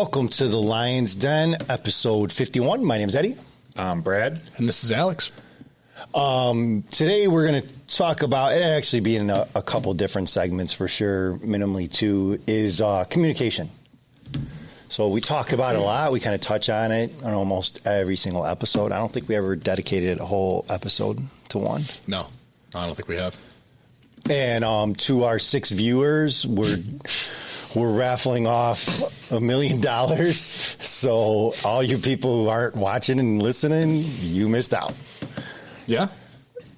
Welcome to the Lionz Den, episode 51. My name's Eddy. I'm Brad. And this is Alex. Today we're going to talk about, it actually be in a couple different segments for sure, minimally two, is communication. So we talk about it a lot. We kind of touch on it on almost every single episode. I don't think we ever dedicated a whole episode to one. No, I don't think we have. And to our 6 viewers, we're raffling off $1 million. So all you people who aren't watching and listening, you missed out. Yeah?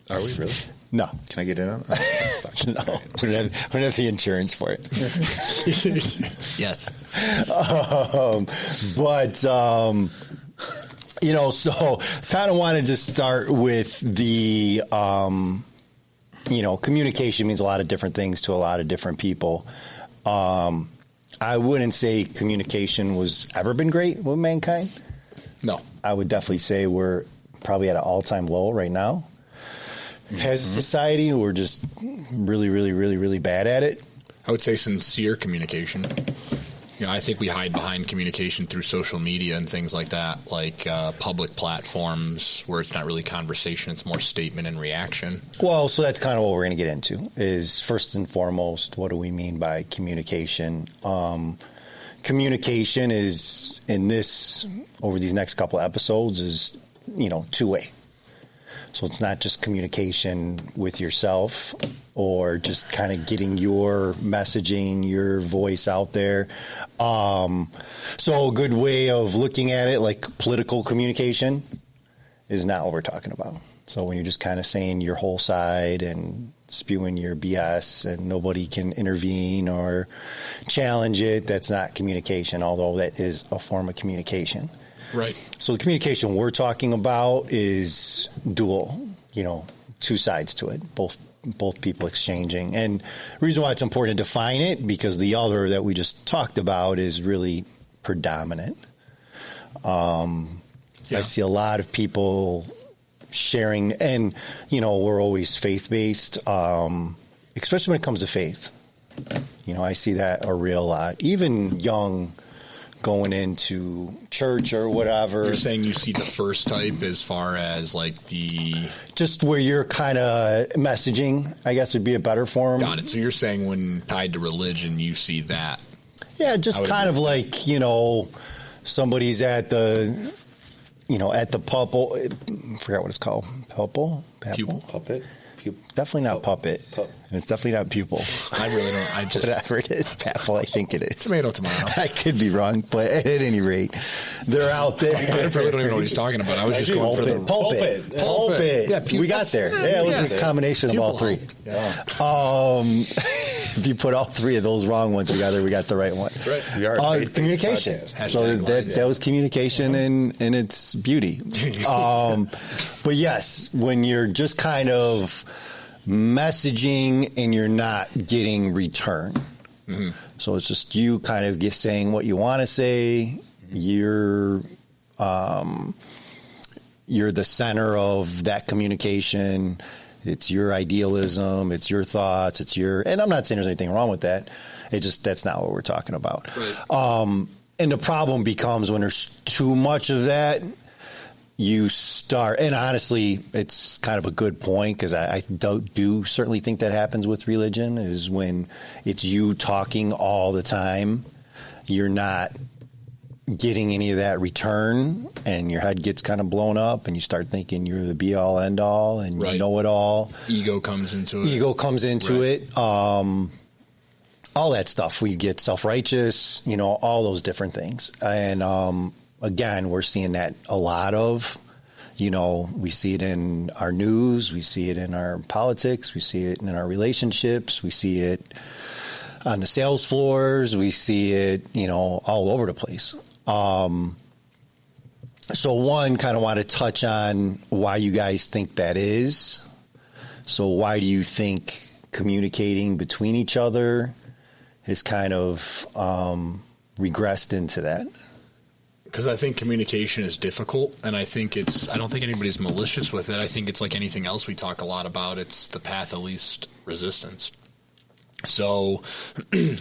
Are we really? No. Can I get in on it? No. We don't have the insurance for it. Yes. So kind of wanted to start with the, communication means a lot of different things to a lot of different people. I wouldn't say communication was ever been great with mankind. No. I would definitely say we're probably at an all-time low right now. As a society, we're just really, really, really, really bad at it. I would say sincere communication. I think we hide behind communication through social media and things like that, like public platforms where it's not really conversation, it's more statement and reaction. Well, so that's kind of what we're going to get into is first and foremost, what do we mean by communication? Communication is over these next couple of episodes is, two-way. So it's not just communication with yourself or just kind of getting your messaging, your voice out there. So a good way of looking at it, like political communication, is not what we're talking about. So when you're just kind of saying your whole side and spewing your BS and nobody can intervene or challenge it, that's not communication, although that is a form of communication. Right. So the communication we're talking about is dual, two sides to it, both people exchanging. And the reason why it's important to define it, because the other that we just talked about is really predominant. I see a lot of people sharing, and, we're always faith-based, especially when it comes to faith. I see that a real lot. Even young going into church or whatever. You're saying you see the first type as far as like the... Just where you're kind of messaging, I guess would be a better form. Got it. So you're saying when tied to religion, you see that. Yeah, just kind of like, somebody's at the, at the pupil. I forgot what it's called. Pupil? Pupil. Puppet? Definitely not puppet. And it's definitely not pupil. I really don't. Whatever it is, papal, I think it is. Tomato. I could be wrong, but at any rate, they're out there. I really don't even know what he's talking about. I was just going for the pulpit. Yeah, we got there. Yeah, it was a combination of all three. Yeah. If you put all three of those wrong ones together, we got the right one. That's right. We are communication. So that was communication in its beauty. But yes, when you're just kind of messaging and you're not getting return. Mm-hmm. So it's just you kind of saying what you want to say. You're the center of that communication. It's your idealism. It's your thoughts. And I'm not saying there's anything wrong with that. It's just, that's not what we're talking about. Right. And the problem becomes when there's too much of that, you start, and honestly, it's kind of a good point because I do certainly think that happens with religion, is when it's you talking all the time, you're not getting any of that return, and your head gets kind of blown up, and you start thinking you're the be-all, end-all, and you know it all. Ego comes into it. All that stuff. We get self-righteous, all those different things. And again, we're seeing that a lot of, we see it in our news, we see it in our politics, we see it in our relationships, we see it on the sales floors, we see it, all over the place. So one, kind of want to touch on why you guys think that is. So why do you think communicating between each other has kind of regressed into that? Because I think communication is difficult, and I don't think anybody's malicious with it. I think it's like anything else we talk a lot about. It's the path of least resistance. So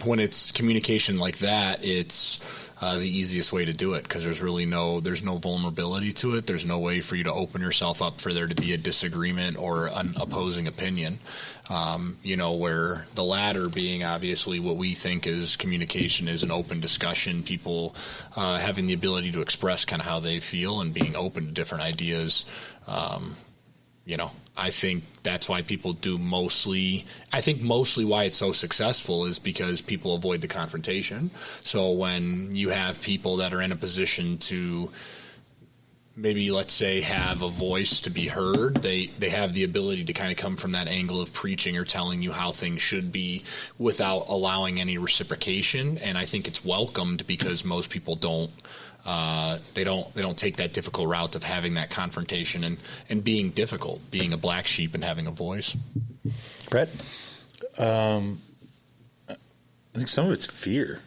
when it's communication like that, it's the easiest way to do it because there's no vulnerability to it. There's no way for you to open yourself up for there to be a disagreement or an opposing opinion. Where the latter being obviously what we think is communication is an open discussion, people having the ability to express kind of how they feel and being open to different ideas. I think that's why people do mostly why it's so successful is because people avoid the confrontation. So when you have people that are in a position to maybe, let's say, have a voice to be heard, they have the ability to kind of come from that angle of preaching or telling you how things should be without allowing any reciprocation. And I think it's welcomed because most people don't take that difficult route of having that confrontation and being difficult, being a black sheep and having a voice. Brett? I think some of it's fear.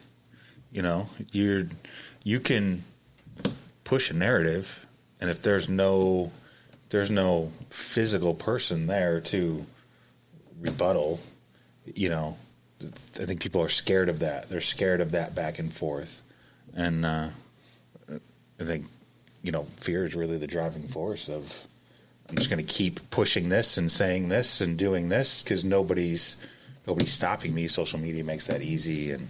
You can push a narrative, and if there's no physical person there to rebuttal, I think people are scared of that. They're scared of that back and forth. And I think, fear is really the driving force of, I'm just going to keep pushing this and saying this and doing this because nobody's stopping me. Social media makes that easy, and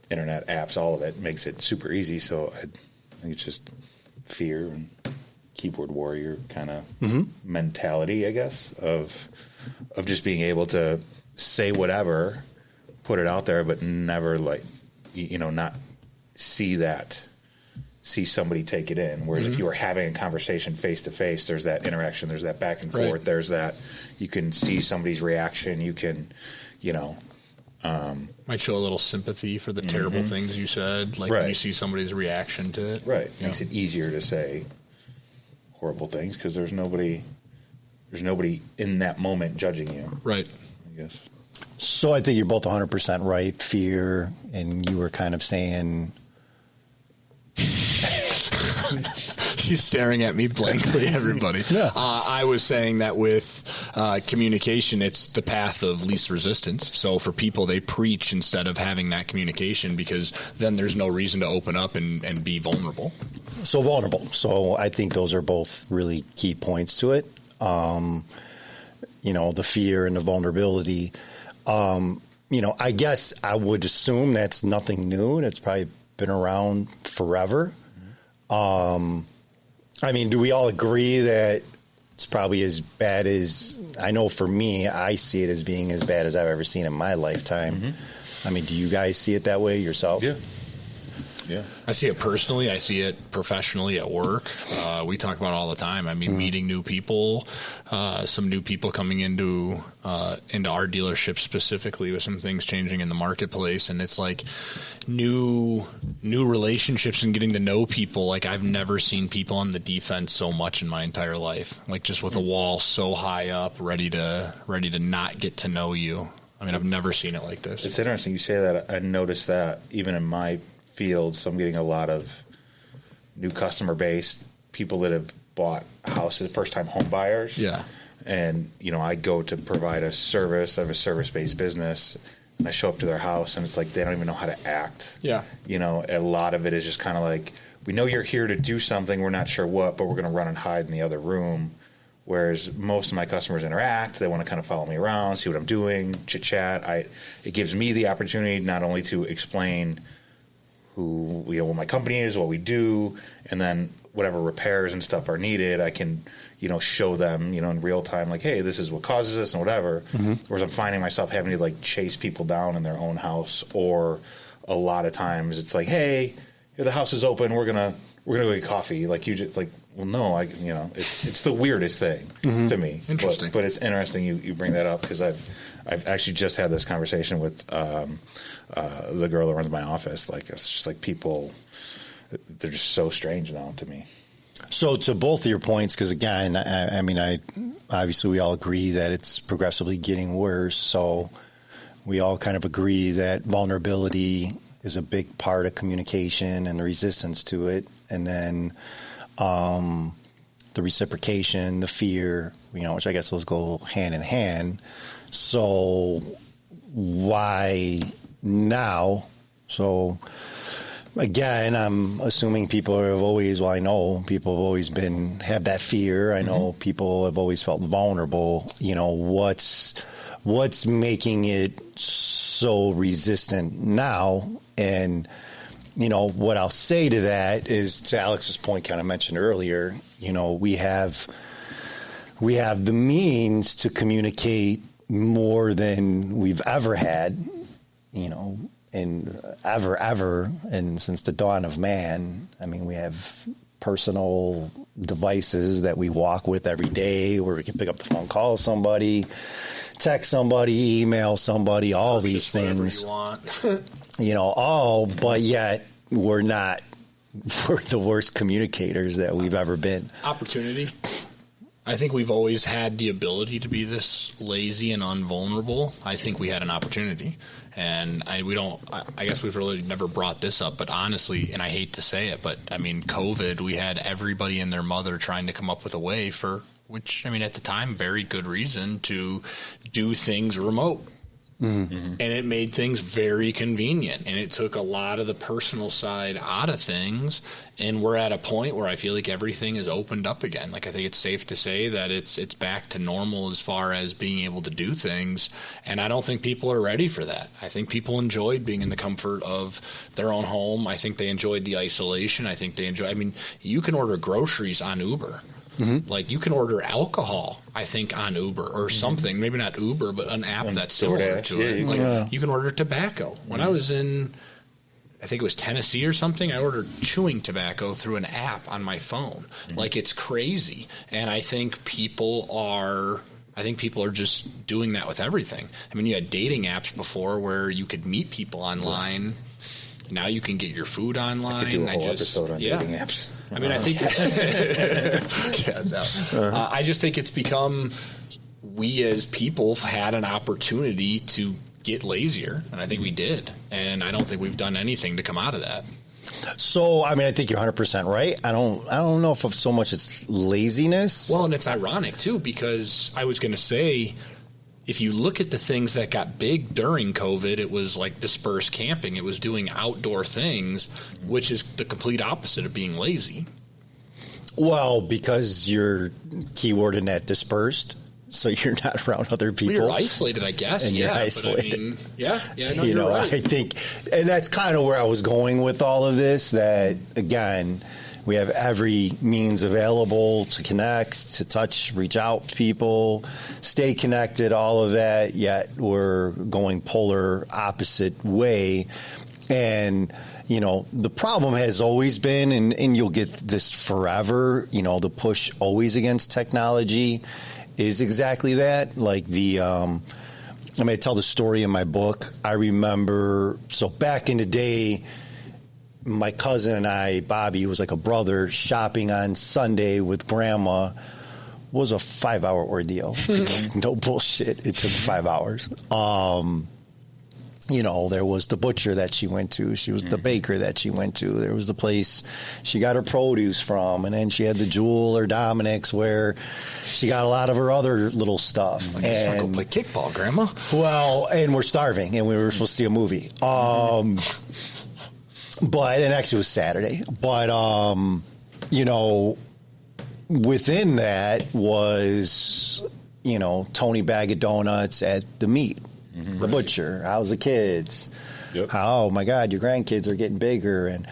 internet apps, all of it makes it super easy. So I think it's just fear and keyboard warrior kind of mentality, I guess, of just being able to say whatever, put it out there, but never not see somebody take it in. Whereas if you were having a conversation face to face, there's that interaction, there's that back and forth, there's that, you can see somebody's reaction, you can, might show a little sympathy for the terrible things you said, like when you see somebody's reaction to it. Right. Makes it easier to say horrible things because there's nobody in that moment judging you. Right. I guess. So I think you're both 100% right. Fear, and you were kind of saying... She's staring at me blankly, everybody. Yeah. I was saying that with communication, it's the path of least resistance. So for people, they preach instead of having that communication because then there's no reason to open up and be vulnerable. So vulnerable. So I think those are both really key points to it. The fear and the vulnerability. I guess I would assume that's nothing new, and it's probably been around forever. Do we all agree that it's probably as bad as, I know for me, I see it as being as bad as I've ever seen in my lifetime. Do you guys see it that way yourself? Yeah. I see it personally. I see it professionally at work. We talk about it all the time. Meeting new people, some new people coming into our dealership specifically with some things changing in the marketplace. And it's like new relationships and getting to know people. Like I've never seen people on the defense so much in my entire life, like just with a wall so high up, ready to not get to know you. I've never seen it like this. It's interesting you say that. I noticed that even in my field, so I'm getting a lot of new customer base, people that have bought houses, first-time home buyers. Yeah. And, I go to provide a service. I have a service-based business, and I show up to their house, and it's like they don't even know how to act. Yeah. A lot of it is just kind of like, we know you're here to do something, we're not sure what, but we're going to run and hide in the other room. Whereas most of my customers interact, they want to kind of follow me around, see what I'm doing, chit-chat. It gives me the opportunity not only to explain what my company is, what we do, and then whatever repairs and stuff are needed, I can, show them, in real time, like, hey, this is what causes this and whatever. Whereas I'm finding myself having to chase people down in their own house, or a lot of times it's like, hey, the house is open, we're gonna go get coffee. Like you just well, no, it's the weirdest thing to me. Interesting, but it's interesting you bring that up because I've actually just had this conversation with the girl that runs my office. It's just people, they're just so strange now to me. So to both of your points, because again, I obviously we all agree that it's progressively getting worse. So we all kind of agree that vulnerability is a big part of communication and the resistance to it. And then the reciprocation, the fear, which I guess those go hand in hand. So why now? So again, I'm assuming people have always, well, I know people have always have that fear. I know people have always felt vulnerable. You know, what's making it so resistant now? And, you know, what I'll say to that is, to Alex's point kind of mentioned earlier, you know, we have the means to communicate more than we've ever had, you know, and ever, and since the dawn of man. I mean, we have personal devices that we walk with every day, where we can pick up the phone, call somebody, text somebody, email somebody, all these things. You want. You know, but yet we're the worst communicators that we've ever been. Opportunity. I think we've always had the ability to be this lazy and unvulnerable. I think we had an opportunity. And I guess we've really never brought this up, but honestly, and I hate to say it, but I mean, COVID, we had everybody and their mother trying to come up with a way which, I mean, at the time, very good reason to do things remote. Mm-hmm. And it made things very convenient, and it took a lot of the personal side out of things. And we're at a point where I feel like everything is opened up again. Like, I think it's safe to say that it's back to normal as far as being able to do things. And I don't think people are ready for that. I think people enjoyed being in the comfort of their own home. I think they enjoyed the isolation. I mean, you can order groceries on Uber. Mm-hmm. Like, you can order alcohol, I think, on Uber or something. Maybe not Uber, but an app that's similar to it. Like, you can order tobacco. When I was in, I think it was Tennessee or something, I ordered chewing tobacco through an app on my phone. Mm-hmm. Like, it's crazy. And I think people are just doing that with everything. I mean, you had dating apps before where you could meet people online. Now you can get your food online. I could do a whole episode on dating apps. I mean, I think I just think it's become, we as people had an opportunity to get lazier, and I think we did. And I don't think we've done anything to come out of that. So, I mean, I think you're 100% right. I don't know if so much it's laziness. Well, and it's ironic too, because I was going to say, if you look at the things that got big during COVID, it was like dispersed camping. It was doing outdoor things, which is the complete opposite of being lazy. Well, because you're keyword in that dispersed, so you're not around other people. Well, you're isolated, I guess. And you're isolated. But I mean, no, you're right. I think, and that's kind of where I was going with all of this, that, again, we have every means available to connect, to touch, reach out to people, stay connected, all of that, yet we're going polar opposite way. And, you know, the problem has always been, and you'll get this forever, you know, the push always against technology is exactly that. Like I'm going to tell the story in my book. I remember, so back in the day, my cousin and I, Bobby, who was like a brother, shopping on Sunday with grandma was a 5-hour ordeal. No bullshit. It took 5 hours. You know, there was the butcher that she went to. She was the baker that she went to. There was the place she got her produce from. And then she had the Jewel or Dominic's where she got a lot of her other little stuff. I just want to go play kickball, Grandma. Well, and we're starving, and we were supposed to see a movie. But, and actually it was Saturday, but, you know, within that was, you know, Tony Bag of Donuts at the meat, the butcher. How's the kids? Yep. Oh my God, your grandkids are getting bigger. And,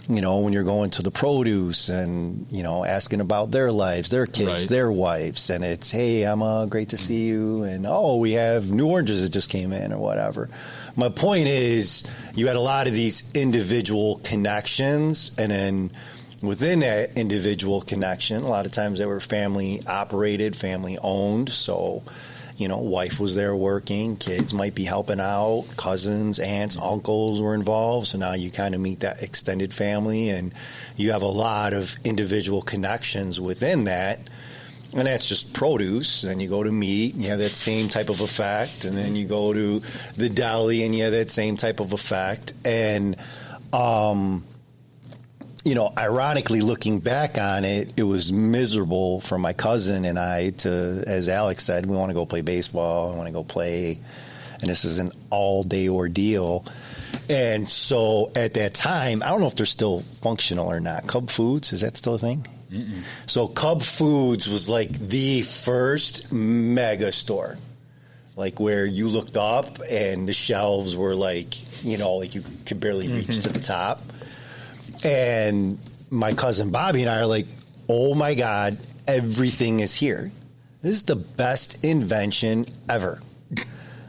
you know, when you're going to the produce and, you know, asking about their lives, their kids, their wives, and it's, hey, Emma, great to see you. And, oh, we have new oranges that just came in or whatever. My point is, you had a lot of these individual connections, and then within that individual connection, a lot of times they were family operated, family owned. So, you know, wife was there working, kids might be helping out, cousins, aunts, uncles were involved. So now you kind of meet that extended family, and you have a lot of individual connections within that. And that's just produce. Then you go to meat, and you have that same type of effect. And then you go to the deli, and you have that same type of effect. And, you know, ironically, looking back on it, it was miserable for my cousin and I to, as Alex said, we want to go play baseball. I want to go play and this is an all-day ordeal. And so at that time, I don't know if they're still functional or not. Cub Foods, is that still a thing? Mm-mm. So Cub Foods was like the first mega store, like where you looked up and the shelves were like, you know, like you could barely reach to the top. And my cousin Bobby and I are like, oh my God, everything is here. This is the best invention ever. We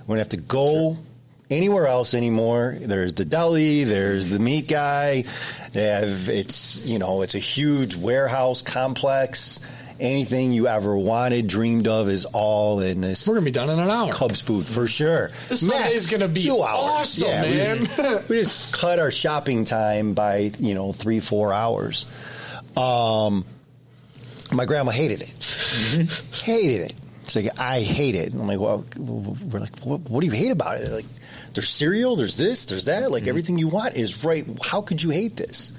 don't have to go anywhere else anymore. There's the deli, there's the meat guy. It's a huge warehouse complex. Anything you ever wanted, dreamed of is all in this. We're going to be done in an hour. Cubs food, for sure. This Sunday's going to be 2 hours. Awesome, yeah, man. We just cut our shopping time by, 3-4 hours. My grandma hated it. Mm-hmm. Hated it. She's like, I hate it. And I'm like, well, we're like, what do you hate about it? Like, there's cereal, there's this, there's that. Like, everything you want is right. How could you hate this?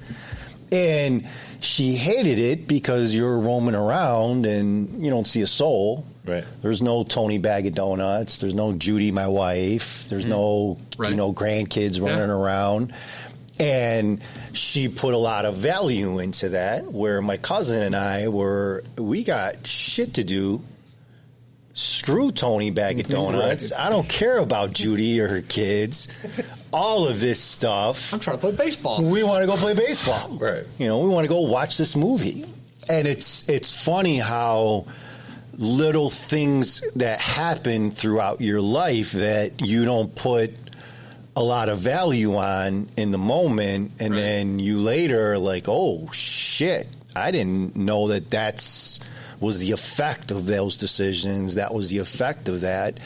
And she hated it because you're roaming around and you don't see a soul. Right. There's no Tony Bag of Donuts. There's no Judy, my wife. There's no, grandkids running around. And she put a lot of value into that, where my cousin and I we got shit to do. Screw Tony Bag of Donuts. Right. I don't care about Judy or her kids. All of this stuff. I'm trying to play baseball. We want to go play baseball. Right. We want to go watch this movie. And it's funny how little things that happen throughout your life that you don't put a lot of value on in the moment, and then you later are like, oh shit, I didn't know that was the effect of those decisions. That was the effect of that,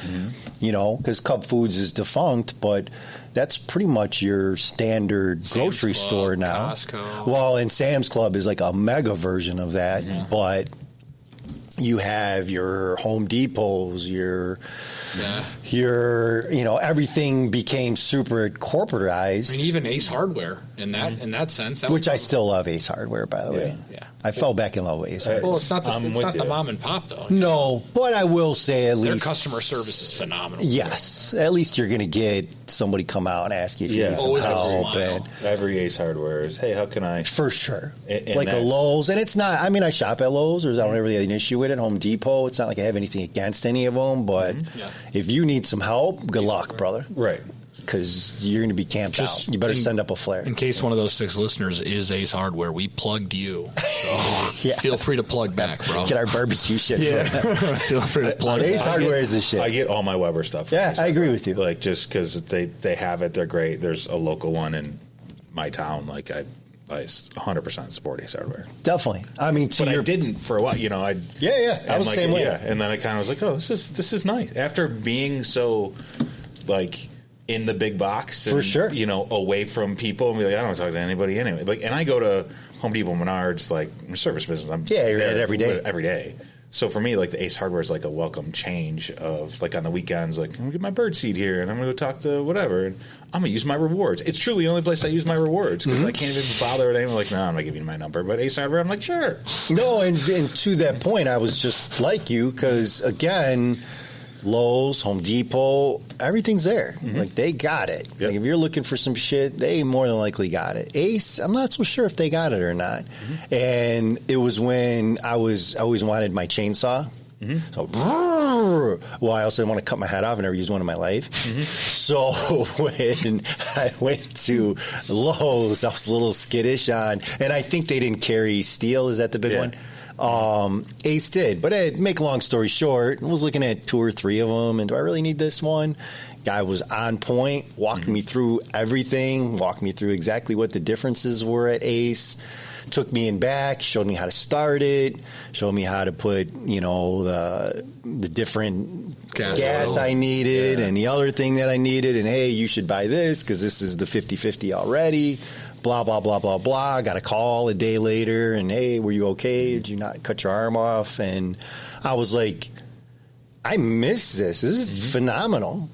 because Cub Foods is defunct, but that's pretty much your standard grocery store now. Costco. Well, and Sam's Club is like a mega version of that, but you have your Home Depots, everything became super corporatized. I mean, even Ace Hardware in that sense. Which I still love Ace Hardware, by the way. Yeah. I fell back in love with Ace Hardware. Well, it's not the mom and pop, though. No, but I will say at least their customer service is phenomenal. Yes. At least you're going to get somebody come out and ask you if you need some help. And every Ace Hardware is, hey, how can I? For sure. And like a Lowe's. And it's not, I mean, I shop at Lowe's. I don't really have an issue with it. Home Depot. It's not like I have anything against any of them. But if you need some help, good luck, brother. Right. Because you're going to be camped out. You better send up a flare. In case one of those 6 listeners is Ace Hardware, we plugged you. So feel free to plug back, bro. Get our barbecue shit. Feel free to plug Ace Hardware is the shit. I get all my Weber stuff. Yeah, I agree with you. Like, just because they have it, they're great. There's a local one in my town. Like, I 100% support Ace Hardware. Definitely. I mean, I didn't for a while. I was the same way. Yeah, and then I kind of was like, oh, this is nice. After being so, like, in the big box, and, for sure, away from people, and be like, I don't want to talk to anybody anyway. Like, and I go to Home Depot, Menards, like service business. You're at it every day. Every day. So for me, like the Ace Hardware is like a welcome change of like on the weekends, like I'm gonna get my bird seed here, and I'm gonna go talk to whatever, and I'm gonna use my rewards. It's truly the only place I use my rewards because I can't even bother with anyone. Like, no, I'm not giving you my number. But Ace Hardware, I'm like, sure. No, and to that point, I was just like you because again, Lowe's, Home Depot, everything's there. Like, they got it. Yep. Like, if you're looking for some shit, they more than likely got it. Ace, I'm not so sure if they got it or not. And it was when I always wanted my chainsaw. So, well, I also didn't want to cut my head off. I never used one in my life. So when I went to Lowe's, I was a little skittish on, and I think they didn't carry steel. Is that the big one? Ace did, but make a long story short, I was looking at 2 or 3 of them, and do I really need this one? Guy was on point, walked me through everything, walked me through exactly what the differences were at Ace, took me in back, showed me how to start it, showed me how to put, the different gas I needed and the other thing that I needed, and hey, you should buy this because this is the 50-50 already. Blah, blah, blah, blah, blah. Got a call a day later, and hey, were you okay? Did you not cut your arm off? And I was like, I miss this. This is phenomenal.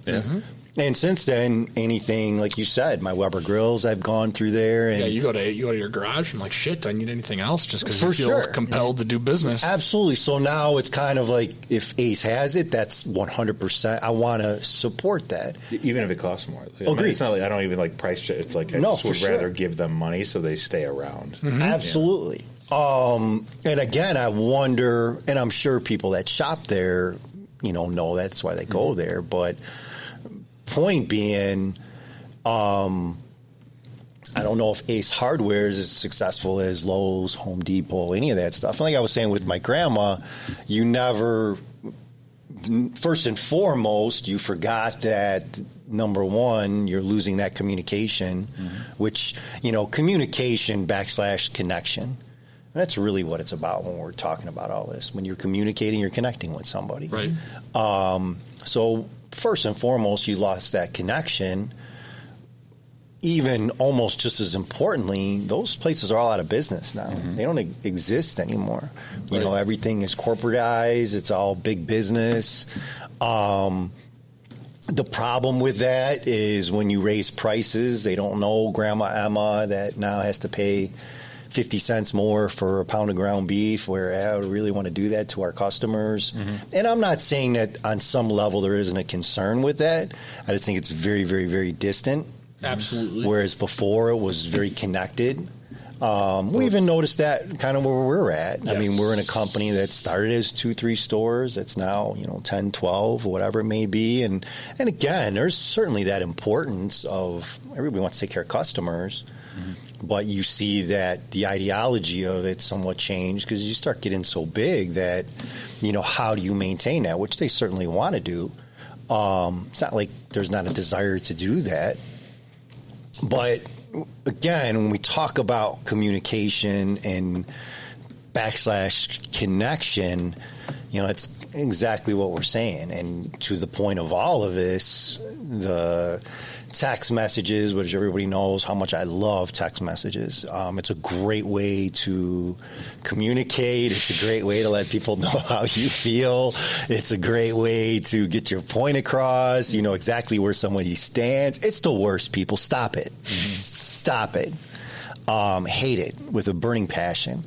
And since then, anything like you said, my Weber grills, I've gone through there. And you go to your garage and like, shit, do I need anything else? Just because you feel compelled to do business. Absolutely. So now it's kind of like if Ace has it, that's 100%. I want to support that, even if it costs more. Agreed. It's not like I don't even like price. It's like I just would rather give them money so they stay around. Mm-hmm. Absolutely. And again, I wonder, and I'm sure people that shop there, know that's why they go there, but. Point being, I don't know if Ace Hardware is as successful as Lowe's, Home Depot, any of that stuff. Like I was saying with my grandma, you never, first and foremost, you forgot that, number one, you're losing that communication, which, communication / connection. And that's really what it's about when we're talking about all this. When you're communicating, you're connecting with somebody. Right. So first and foremost, you lost that connection. Even almost just as importantly, those places are all out of business now. They don't exist anymore. You know, everything is corporatized. It's all big business. The problem with that is when you raise prices, they don't know Grandma Emma that now has to pay 50 cents more for a pound of ground beef, where I really want to do that to our customers. And I'm not saying that on some level there isn't a concern with that. I just think it's very, very, very distant. Absolutely. Whereas before it was very connected. We even noticed that kind of where we're at. Yes. I mean, we're in a company that started as 2-3 stores. It's now, 10, 12, whatever it may be. And again, there's certainly that importance of everybody wants to take care of customers. But you see that the ideology of it somewhat changed because you start getting so big that, how do you maintain that, which they certainly want to do. It's not like there's not a desire to do that. But, again, when we talk about communication and / connection, that's exactly what we're saying. And to the point of all of this, the text messages, which everybody knows how much I love text messages. It's a great way to communicate. It's a great way to let people know how you feel. It's a great way to get your point across. You know exactly where somebody stands. It's the worst, people. Stop it. Stop it. Hate it with a burning passion.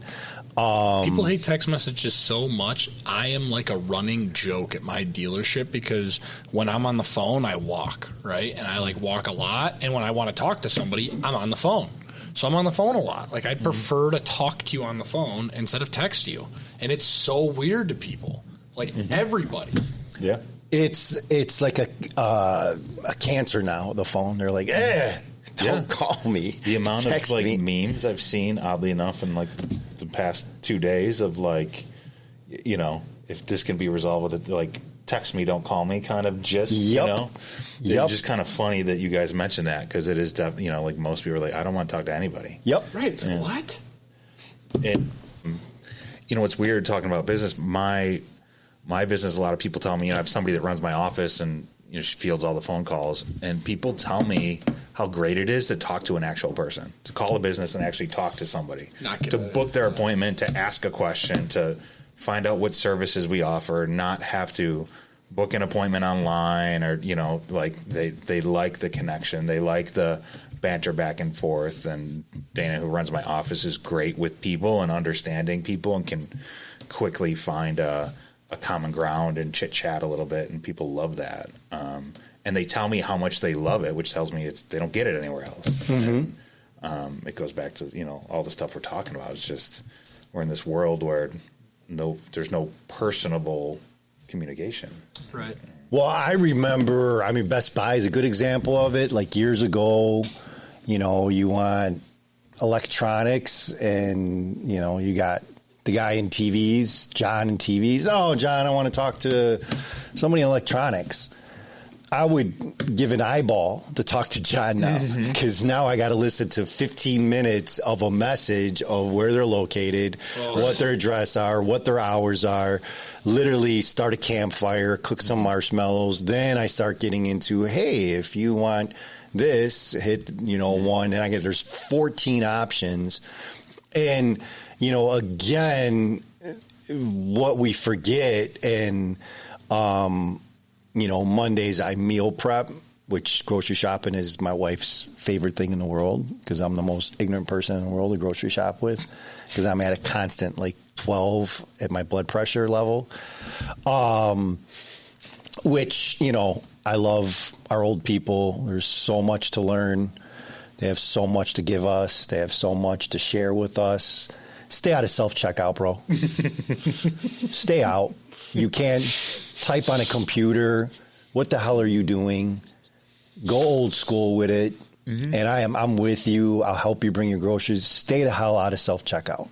People hate text messages so much. I am like a running joke at my dealership because when I'm on the phone, I walk, right? And I walk a lot. And when I want to talk to somebody, I'm on the phone. So I'm on the phone a lot. Like I'd prefer to talk to you on the phone instead of text you. And it's so weird to people. Like everybody. Yeah. It's like a cancer now, the phone. They're like, don't call me. The amount of memes I've seen, oddly enough, in the past 2 days of if this can be resolved with it, text me, don't call me kind of gist. It's just kind of funny that you guys mentioned that because it is definitely most people are like, I don't want to talk to anybody. Yep. Right. It's what? And it's weird talking about business. My business, a lot of people tell me, I have somebody that runs my office and she fields all the phone calls, and people tell me how great it is to talk to an actual person, to call a business and actually talk to somebody, to book their appointment, to ask a question, to find out what services we offer, not have to book an appointment online or, they like the connection. They like the banter back and forth. And Dana, who runs my office, is great with people and understanding people and can quickly find a common ground and chit chat a little bit, and people love that. And they tell me how much they love it, which tells me they don't get it anywhere else. And, it goes back to all the stuff we're talking about. It's just we're in this world where there's no personable communication. Right. Well, I remember. Best Buy is a good example of it. Like years ago, you want electronics, and you got the guy in TVs, John in TVs. Oh, John, I want to talk to somebody in electronics. I would give an eyeball to talk to John now because now I got to listen to 15 minutes of a message of where they're located, what their address are, what their hours are, literally start a campfire, cook some marshmallows. Then I start getting into, hey, if you want this, hit, one. And there's 14 options. And, again, what we forget, and, Mondays I meal prep which grocery shopping is my wife's favorite thing in the world because I'm the most ignorant person in the world to grocery shop with because I'm at a constant like 12 at my blood pressure level. Which, you know, I love our old people. There's so much to learn. They have so much to give us. They have so much to share with us. Stay out of self-checkout, bro. Stay out. You can't type on a computer. What the hell are you doing? Go old school with it. Mm-hmm. And I'm with you. I'll help you bring your groceries. Stay the hell out of self-checkout.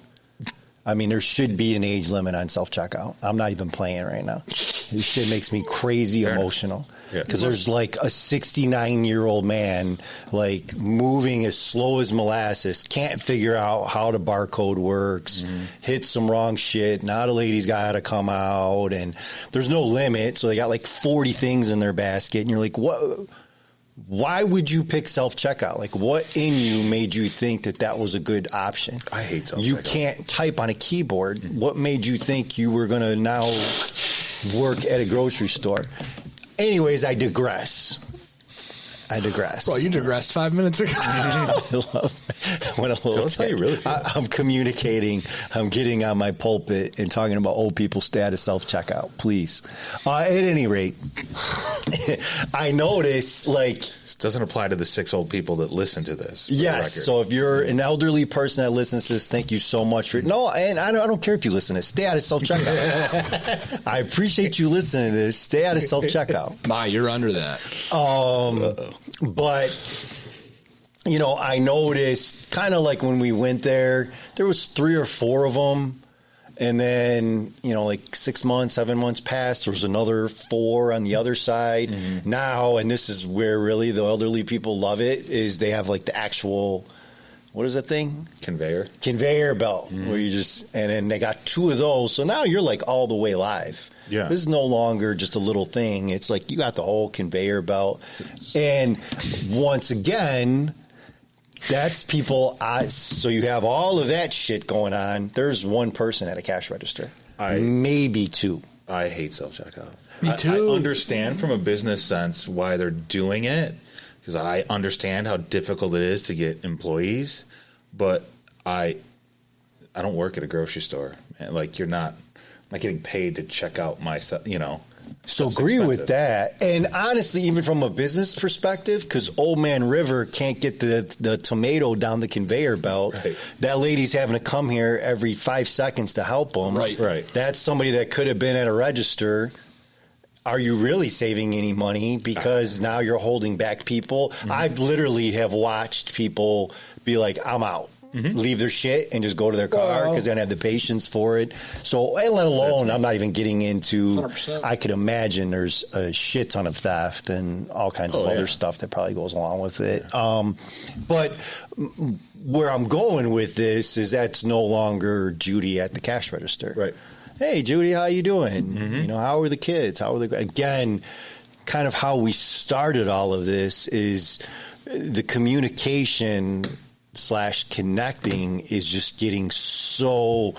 I mean, there should be an age limit on self-checkout. I'm not even playing right now. This shit makes me crazy emotional. Because there's like a 69-year-old man like moving as slow as molasses, can't figure out how the barcode works, hits some wrong shit. Now the lady's got to come out, and there's no limit. So they got like 40 things in their basket, and you're like, what? Why would you pick self-checkout? Like, what in you made you think that that was a good option? I hate self-checkout. You can't type on a keyboard. What made you think you were going to now work at a grocery store? Anyways, I digress. Bro, you digressed 5 minutes ago. Tell us how you really feel. I'm communicating. I'm getting on my pulpit and talking about old people's status self-checkout, please. At any rate, I notice, like... This doesn't apply to the 6 old people that listen to this. Yes, so if you're an elderly person that listens to this, thank you so much for... No, and I don't care if you listen to this. Stay out of self-checkout. I appreciate you listening to this. Stay out of self-checkout. Ma, you're under that. But, you know, I noticed kind of like when we went there was 3 or 4 of them. And then, you know, like 6 months, 7 months passed. There was another 4 on the other side. Mm-hmm. Now, and this is where really the elderly people love it, is they have like the actual, what is that thing? Conveyor belt. Mm-hmm. Where you just, and then they got 2 of those. So now you're like all the way live. Yeah. This is no longer just a little thing. It's like you got the whole conveyor belt. And once again, that's people. So you have all of that shit going on. There's 1 person at a cash register. Maybe 2. I hate self-checkout. Me too. I understand from a business sense why they're doing it, because I understand how difficult it is to get employees. But I don't work at a grocery store. Like, you're not getting paid to check out my stuff, you know. So agree with that. And honestly, even from a business perspective, because Old Man River can't get the tomato down the conveyor belt, right. That lady's having to come here every 5 seconds to help them. Right. That's somebody that could have been at a register. Are you really saving any money? Because now you're holding back people. Mm-hmm. I've literally have watched people be like, I'm out. Mm-hmm. Leave their shit and just go to their car because they don't have the patience for it. So, and let alone, I'm not even getting into, 100%. I could imagine there's a shit ton of theft and all kinds of other stuff that probably goes along with it. But where I'm going with this is that's no longer Judy at the cash register. Right. Hey, Judy, how you doing? Mm-hmm. You know, how are the kids? Again, kind of how we started all of this is the communication / connecting is just getting so,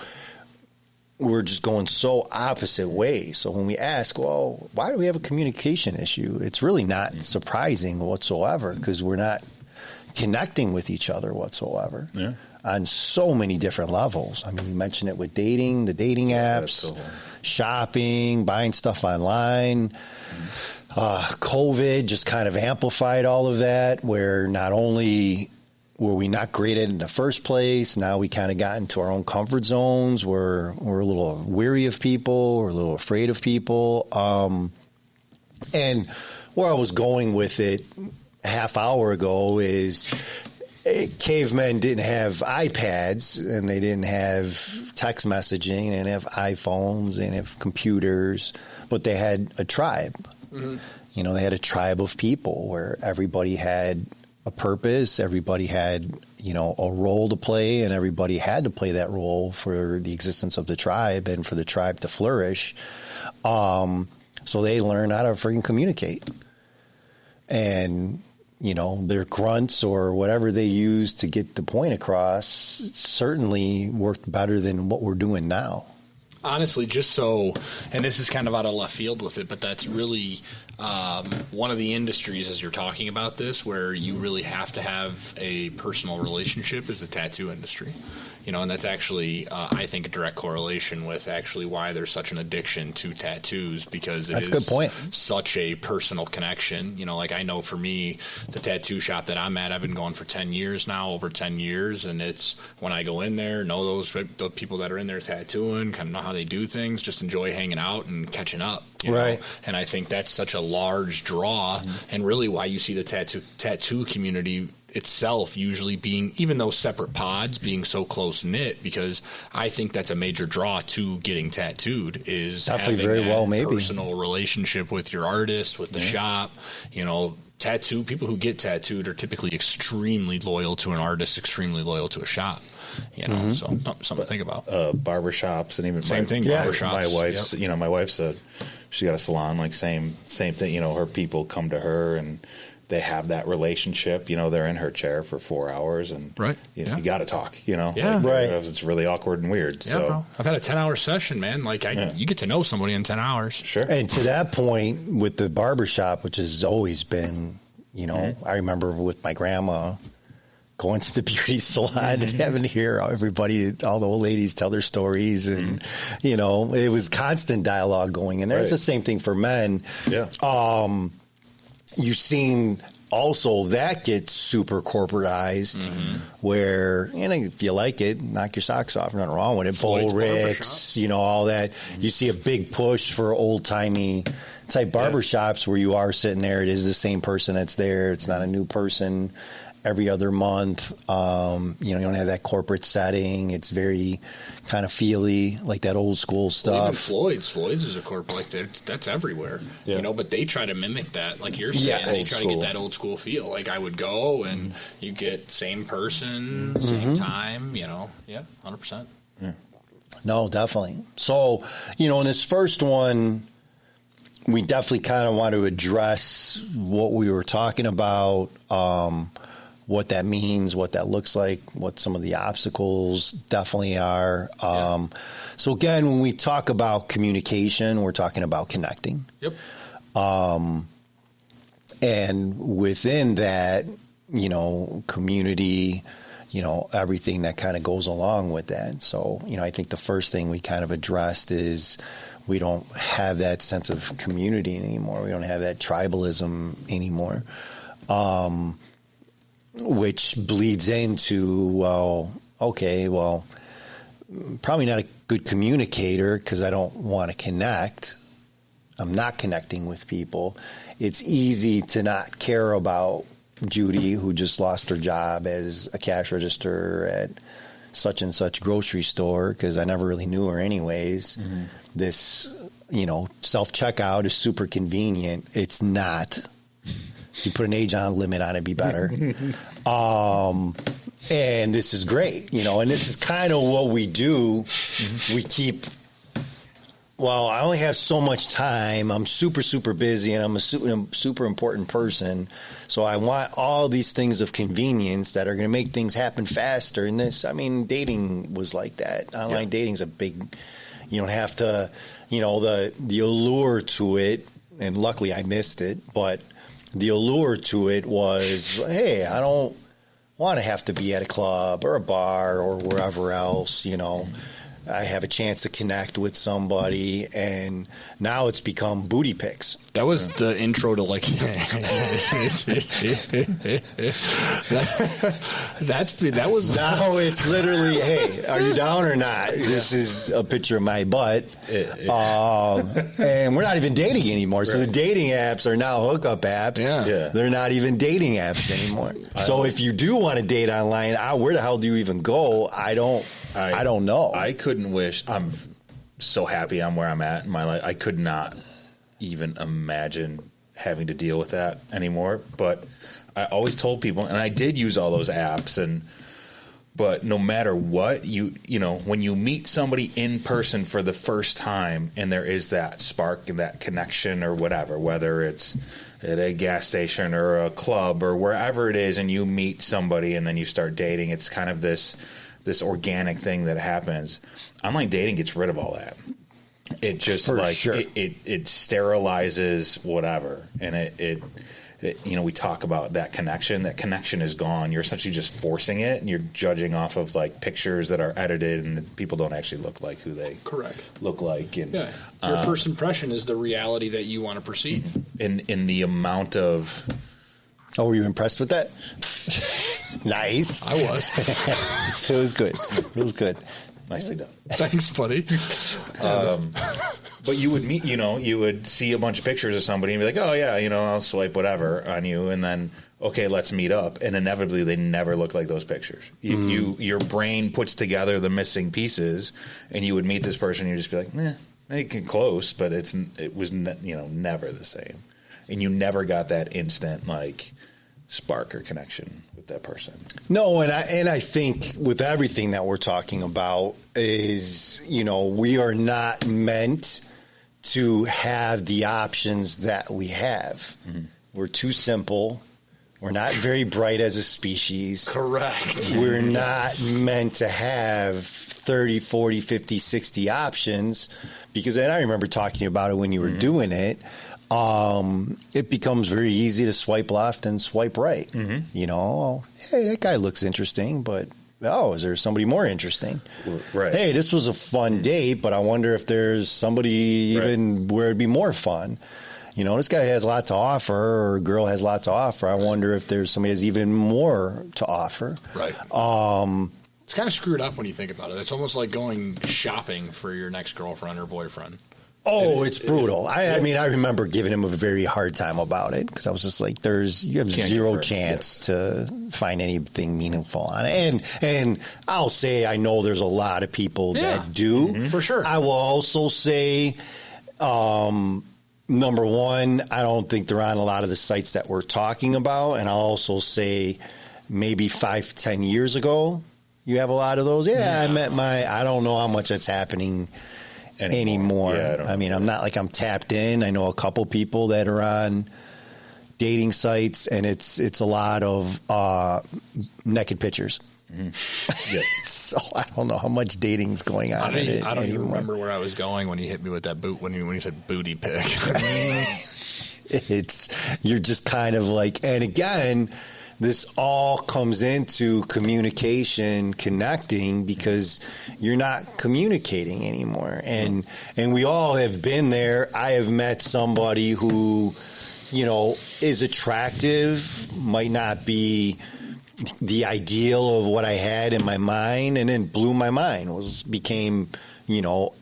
we're just going so opposite ways. So when we ask, well, why do we have a communication issue? It's really not surprising whatsoever because we're not connecting with each other whatsoever on so many different levels. I mean, you mentioned it with dating, the dating apps, shopping, buying stuff online. COVID just kind of amplified all of that, where not only were we not great at it in the first place, now we kind of got into our own comfort zones. We're a little weary of people. We're a little afraid of people. And where I was going with it a half hour ago is cavemen didn't have iPads and they didn't have text messaging. They didn't have iPhones. They didn't have computers, but they had a tribe. Mm-hmm. You know, they had a tribe of people where everybody had a purpose, everybody had, you know, a role to play, and everybody had to play that role for the existence of the tribe and for the tribe to flourish. So they learn how to freaking communicate. And, you know, their grunts or whatever they use to get the point across certainly worked better than what we're doing now. honestly, just so, and this is kind of out of left field with it, but that's really one of the industries, as you're talking about this, where you really have to have a personal relationship, is the tattoo industry. And that's actually, I think, a direct correlation with actually why there's such an addiction to tattoos, because it is such a personal connection. Like I know for me, the tattoo shop that I'm at, I've been going for 10 years now, over 10 years, and it's when I go in there, know the people that are in there tattooing, kind of know how they do things, just enjoy hanging out and catching up. You know? And I think that's such a large draw, and really why you see the tattoo community itself usually being, even though separate pods, being so close knit, because I think that's a major draw to getting tattooed, is definitely having maybe personal relationship with your artist, with the shop. Tattoo people who get tattooed are typically extremely loyal to an artist, extremely loyal to a shop. So something to think about. Barbershops, and even same thing. Barbershops. My wife's, my wife's she got a salon, like same thing. Her people come to her and they have that relationship. They're in her chair for 4 hours, and you got to talk. It's really awkward and weird. Yeah, so bro. I've had a 10-hour session, man. Like you get to know somebody in 10 hours. Sure. And to that point, with the barbershop, which has always been, I remember with my grandma going to the beauty salon and having to hear everybody, all the old ladies tell their stories, and it was constant dialogue going in there. It's the same thing for men. Yeah. You've seen also that gets super corporatized, where if you like it, knock your socks off. Nothing wrong with it. Bull Ricks, all that. You see a big push for old timey type barbershops where you are sitting there. It is the same person that's there. It's not a new person every other month. You don't have that corporate setting. It's very kind of feely, like that old school stuff. Well, even Floyd's is a corporate, like that's everywhere. But they try to mimic that, like you're saying. They try to get that old school feel. Like I would go and you get same person, same time. 100%. Yeah. No, definitely. So in this first one, we definitely kind of want to address what we were talking about. What that means, what that looks like, what some of the obstacles definitely are. So again, when we talk about communication, we're talking about connecting. Yep. And within that, community, everything that kind of goes along with that. So, I think the first thing we kind of addressed is we don't have that sense of community anymore. We don't have that tribalism anymore. Which bleeds into, probably not a good communicator because I don't want to connect. I'm not connecting with people. It's easy to not care about Judy, who just lost her job as a cash register at such and such grocery store, because I never really knew her anyways. This, self-checkout is super convenient. It's not. You put an age limit on it, be better. And this is great, and this is kind of what we do. We keep, I only have so much time. I'm super, super busy, and I'm a super important person. So I want all these things of convenience that are going to make things happen faster. And dating was like that. Online dating's a big, you don't have to, the allure to it, and luckily I missed it, but the allure to it was, hey, I don't want to have to be at a club or a bar or wherever else, I have a chance to connect with somebody, and now it's become booty pics. That was the intro to that was now it's literally, hey, are you down or not? This is a picture of my butt, and we're not even dating anymore. So the dating apps are now hookup apps. They're not even dating apps anymore. So if you do want to date online, where the hell do you even go? I don't know. I couldn't wish. I'm so happy I'm where I'm at in my life. I could not even imagine having to deal with that anymore. But I always told people, and I did use all those apps, but no matter what, when you meet somebody in person for the first time and there is that spark and that connection or whatever, whether it's at a gas station or a club or wherever it is, and you meet somebody and then you start dating, it's kind of this organic thing that happens. Online dating gets rid of all that. it just For like sure. it sterilizes whatever, and it we talk about that connection. That connection is gone. You're essentially just forcing it, and you're judging off of like pictures that are edited, and people don't actually look like who they look like. And your first impression is the reality that you want to perceive. In the amount of. Oh, were you impressed with that? Nice. I was. It was good. It was good. Nicely done. Thanks, buddy. But you would meet, you would see a bunch of pictures of somebody and be like, oh, yeah, I'll swipe whatever on you. And then, okay, let's meet up. And inevitably, they never look like those pictures. Your brain puts together the missing pieces, and you would meet this person, and you'd just be like, it get close, but it was never the same. And you never got that instant, like, spark or connection with that person. No, and I think with everything that we're talking about is, we are not meant to have the options that we have. Mm-hmm. We're too simple. We're not very bright as a species. Correct. We're not meant to have 30, 40, 50, 60 options because, and I remember talking about it when you were doing it, it becomes very easy to swipe left and swipe right. Mm-hmm. Hey, that guy looks interesting, but is there somebody more interesting? Right. Hey, this was a fun date, but I wonder if there's somebody even where it'd be more fun. This guy has a lot to offer, or girl has a lot to offer. I wonder if there's somebody has even more to offer. Right. It's kind of screwed up when you think about it. It's almost like going shopping for your next girlfriend or boyfriend. Oh, it's brutal. I mean, I remember giving him a very hard time about it because I was just like, you have zero chance to find anything meaningful on it. And I'll say I know there's a lot of people that do. Mm-hmm. For sure. I will also say, number one, I don't think they're on a lot of the sites that we're talking about. And I'll also say maybe 5-10 years ago, you have a lot of those. Yeah, I met I don't know how much that's happening anymore. Yeah, I mean, I'm not like I'm tapped in. I know a couple people that are on dating sites, and it's a lot of naked pictures. Mm-hmm. Yeah. So I don't know how much dating's going on. I don't even remember where I was going when he hit me with that boot when he said booty pic. You're just kind of like, and again, this all comes into communication, connecting, because you're not communicating anymore. And we all have been there. I have met somebody who, is attractive, might not be the ideal of what I had in my mind, and then blew my mind, became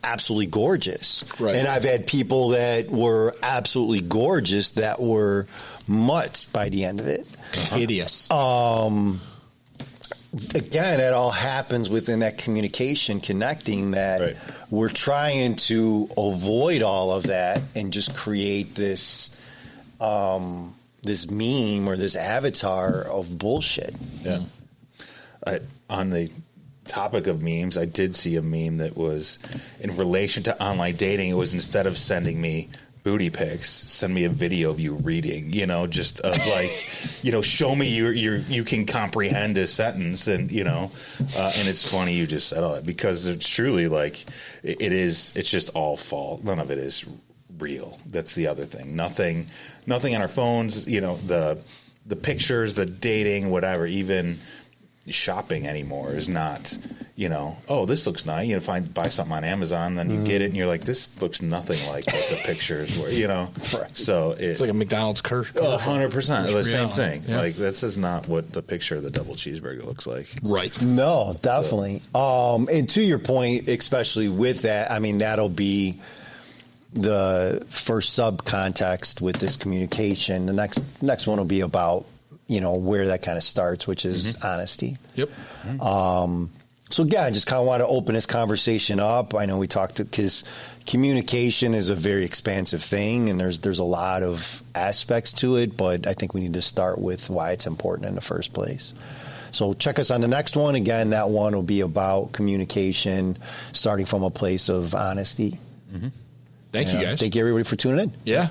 absolutely gorgeous. Right. And I've had people that were absolutely gorgeous that were mutts by the end of it. Hideous. Again, it all happens within that communication, connecting, that we're trying to avoid all of that and just create this this meme or this avatar of bullshit. Yeah. On the topic of memes, I did see a meme that was in relation to online dating. It was, instead of sending me booty pics, send me a video of you reading, just of like, show me you can comprehend a sentence, and and it's funny you just said all that, because it's truly like it's just all false. None of it is real. That's the other thing. Nothing on our phones, the pictures, the dating, whatever, even shopping anymore is not, this looks nice. Buy something on Amazon, then you get it, and you're like, this looks nothing like what the pictures were. So it's like a McDonald's curse. 100%, the same thing. Yeah. Like, this is not what the picture of the double cheeseburger looks like. Right. No, definitely. And to your point, especially with that, I mean, that'll be the first sub-context with this communication. The next one will be about where that kind of starts, which is honesty. Yep. So again, I just kind of want to open this conversation up. I know we talked because communication is a very expansive thing, and there's a lot of aspects to it, but I think we need to start with why it's important in the first place. So check us on the next one. Again, that one will be about communication, starting from a place of honesty. Mm-hmm. Thank you, guys. Thank you, everybody, for tuning in. Yeah.